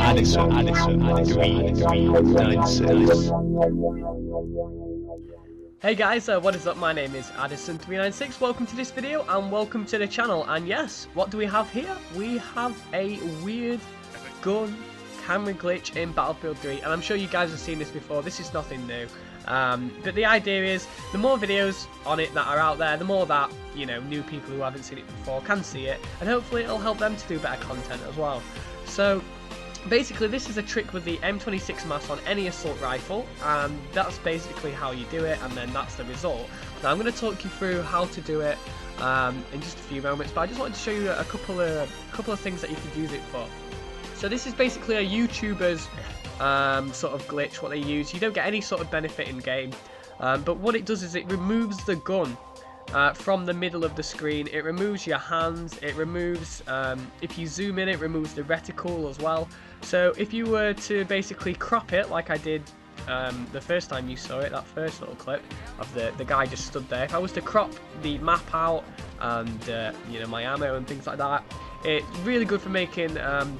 396. Hey guys, what is up? My name is Addison396. Welcome to this video and welcome to the channel. And yes, what do we have here? We have a weird gun camera glitch in Battlefield 3, and I'm sure you guys have seen this before. This is nothing new. But the idea is, the more videos on it that are out there, the more that, you know, new people who haven't seen it before can see it, and hopefully it'll help them to do better content as well. So basically, this is a trick with the M26 mass on any assault rifle, and that's basically how you do it, and then that's the result. Now I'm going to talk you through how to do it in just a few moments, but I just wanted to show you a couple of things that you could use it for. So this is basically a YouTuber's sort of glitch, what they use. You don't get any sort of benefit in game, but what it does is it removes the gun from the middle of the screen. It removes your hands, it removes, if you zoom in, it removes the reticle as well. So if you were to basically crop it like I did the first time you saw it, that first little clip of the guy just stood there, if I was to crop the map out and you know, my ammo and things like that, it's really good for making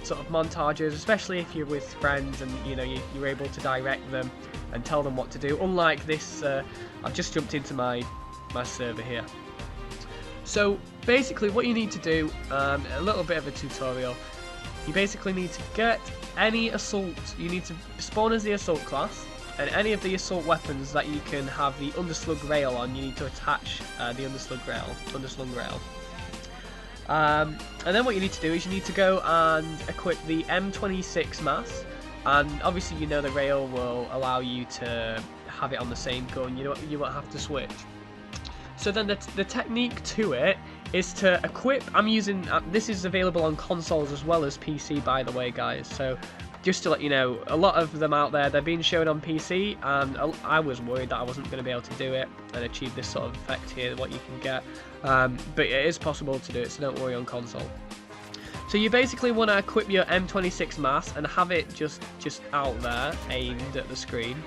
sort of montages, especially if you're with friends and you know you're able to direct them and tell them what to do. Unlike this, I've just jumped into my server here. So basically what you need to do, a little bit of a tutorial, you basically need to get any assault, you need to spawn as the assault class, and any of the assault weapons that you can have the underslug rail on, you need to attach the underslung rail. And then what you need to do is you need to go and equip the M26 mass, and obviously you know the rail will allow you to have it on the same gun, you won't have to switch. So then the technique to it is to equip, I'm using, this is available on consoles as well as PC by the way guys, so just to let you know, a lot of them out there, they're being shown on PC, and I was worried that I wasn't going to be able to do it and achieve this sort of effect here, what you can get, but it is possible to do it, so don't worry on console. So you basically want to equip your M26 mass and have it just out there, aimed at the screen,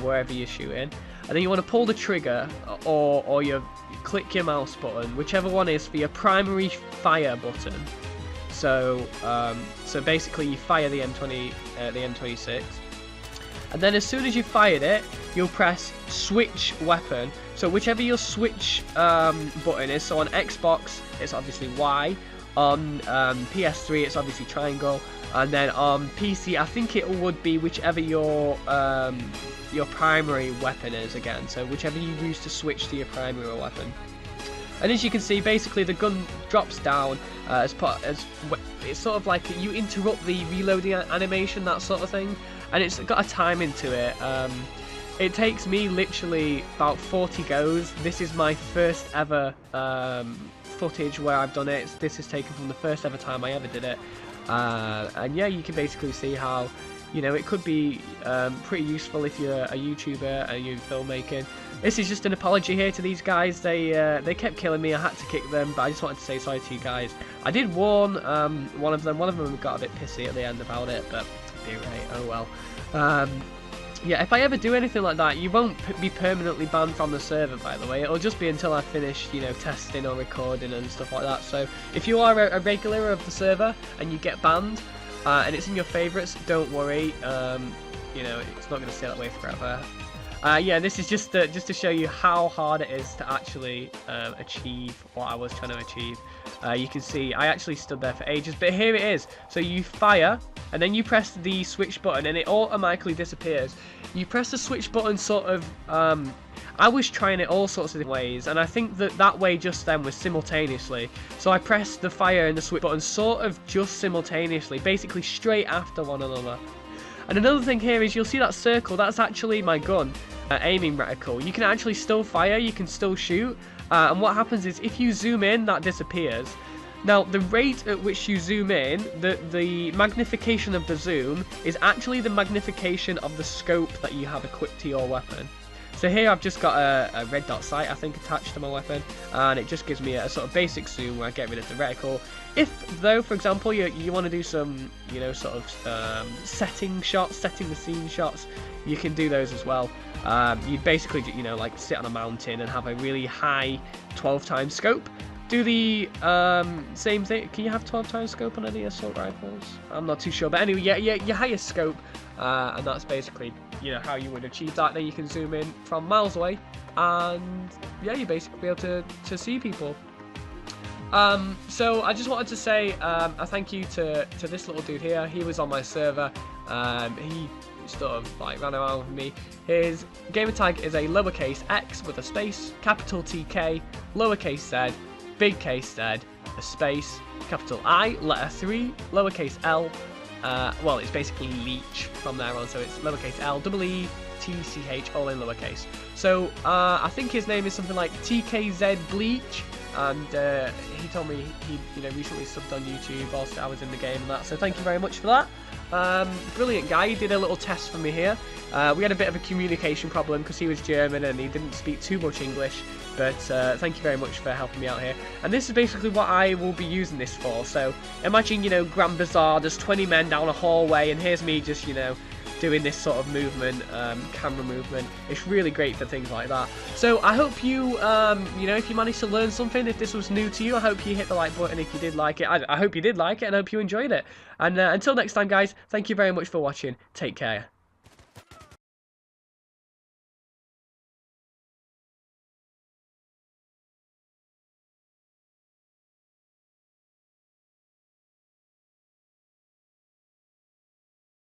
wherever you're shooting, and then you want to pull the trigger or you click your mouse button, whichever one is for your primary fire button. So so basically you fire the M26, and then as soon as you fired it, you'll press switch weapon. So whichever your switch button is. So on Xbox it's obviously Y, on PS3 it's obviously triangle, and then on PC I think it would be whichever your primary weapon is again. So whichever you use to switch to your primary weapon. And as you can see, basically the gun drops down as it's sort of like you interrupt the reloading animation, that sort of thing, and it's got a timing to it. It takes me literally about 40 goes. This is my first ever footage where I've done it. This is taken from the first ever time I ever did it, and yeah, you can basically see how, you know, it could be pretty useful if you're a YouTuber and you're filmmaking. This is just an apology here to these guys. They kept killing me. I had to kick them, but I just wanted to say sorry to you guys. I did warn one of them. One of them got a bit pissy at the end about it, but dear right, oh well. Yeah, if I ever do anything like that, you won't be permanently banned from the server, by the way. It'll just be until I finish, you know, testing or recording and stuff like that. So if you are a regular of the server and you get banned, and it's in your favourites, don't worry, you know, it's not going to stay that way forever. Yeah, this is just to show you how hard it is to actually achieve what I was trying to achieve. You can see I actually stood there for ages, but here it is. So you fire, and then you press the switch button, and it automatically disappears. You press the switch button sort of, I was trying it all sorts of ways, and I think that way just then was simultaneously. So I pressed the fire and the switch button sort of just simultaneously, basically straight after one another. And another thing here is you'll see that circle, that's actually my gun aiming reticle. You can actually still fire, you can still shoot, and what happens is if you zoom in, that disappears. Now the rate at which you zoom in, the magnification of the zoom is actually the magnification of the scope that you have equipped to your weapon. So here I've just got a red dot sight, I think, attached to my weapon, and it just gives me a sort of basic zoom where I get rid of the reticle. If, though, for example, you want to do some, you know, sort of setting the scene shots, you can do those as well. You basically, you know, like sit on a mountain and have a really high 12 times scope, do the same thing. Can you have 12 times scope on any assault rifles? I'm not too sure, but anyway, yeah, your highest scope, and that's basically, you know, how you would achieve that. Then you can zoom in from miles away, and yeah, you basically be able to see people. So I just wanted to say a thank you to this little dude here. He was on my server. He sort of like ran around with me. His gamer tag is a lowercase x with a space, capital TK, lowercase z, big case z, a space, capital I, letter 3, lowercase l. Well, it's basically leech from there on, so it's lowercase l, double E, TCH, all in lowercase. So I think his name is something like TKZ Bleach. And he told me he, you know, recently subbed on YouTube whilst I was in the game and that. So thank you very much for that. Brilliant guy. He did a little test for me here. We had a bit of a communication problem because he was German and he didn't speak too much English. But thank you very much for helping me out here. And this is basically what I will be using this for. So imagine, you know, Grand Bazaar. There's 20 men down a hallway, and here's me just, you know, doing this sort of movement, camera movement. It's really great for things like that. So I hope you, you know, if you managed to learn something, if this was new to you, I hope you hit the like button if you did like it. I hope you did like it, and I hope you enjoyed it. And until next time, guys, thank you very much for watching. Take care.